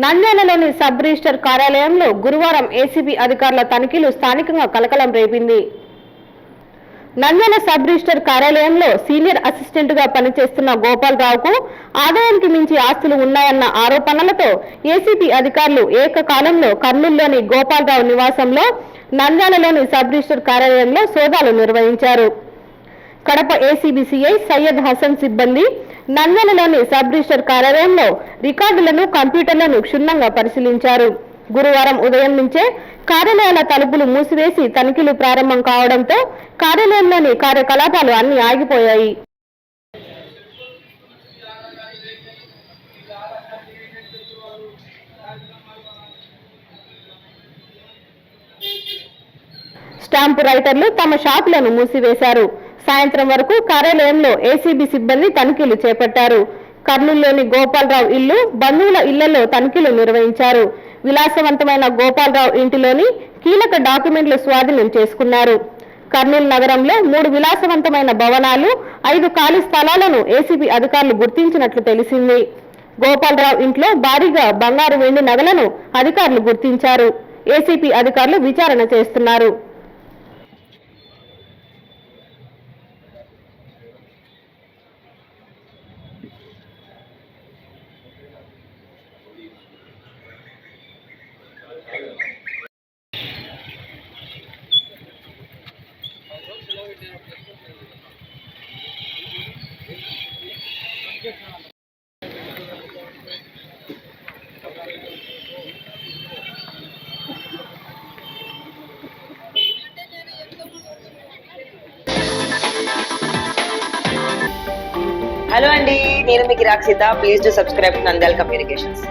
నంద్యాలలోని sub register కార్యాలయంలో గురువారం ACB అధికారుల తనిఖీలు స్థానికంగా కలకలం రేపింది. నంద్యాల సబ్ రిజిస్టర్ కార్యాలయంలో సీనియర్ అసిస్టెంట్ గా పనిచేస్తున్న గోపాలరావుకు ఆదాయానికి మించి ఆస్తులు ఉన్నాయన్న ఆరోపణలతో ఏసీబీ అధికారులు ఏకకాలంలో కర్నూలులోని గోపాలరావు నివాసంలో, నంద్యాలలోని సబ్ రిజిస్టర్ కార్యాలయంలో సోదాలు నిర్వహించారు. కడప ఏసీబీ సీఐ సయ్యద్ హసన్ సిబ్బంది నంద్యాలలోని సబ్ రిజిస్టర్ కార్యాలయంలో రికార్డులను, కంప్యూటర్లను క్షుణ్ణంగా పరిశీలించారు. గురువారం ఉదయం నుంచే కార్యాలయాల తలుపులు మూసివేసి తనిఖీలు ప్రారంభం కావడంతో కార్యాలయంలోని కార్యకలాపాలు అన్ని ఆగిపోయాయి. స్టాంపు రైటర్లు తమ షాపులను మూసివేశారు. సాయంత్రం వరకు కార్యాలయంలో ఏసీబీ సిబ్బంది తనిఖీలు చేపట్టారు. కర్నూలులోని గోపాలరావు ఇల్లు, బంధువుల ఇళ్లలో తనిఖీలు నిర్వహించారు. విలాసవంతమైన గోపాలరావు ఇంటిలోని కీలక డాక్యుమెంట్లు స్వాధీనం చేసుకున్నారు. కర్నూలు నగరంలో 3 విలాసవంతమైన భవనాలు, 5 ఖాళీ స్థలాలను ఏసీబీ అధికారులు గుర్తించినట్లు తెలిసింది. గోపాలరావు ఇంట్లో భారీగా బంగారు, వెండి నగలను అధికారులు గుర్తించారు. ఏసీబీ అధికారులు విచారణ చేస్తున్నారు. హలో అండి, నేను మీకు Rakshitha. Please to subscribe Nandyal communications.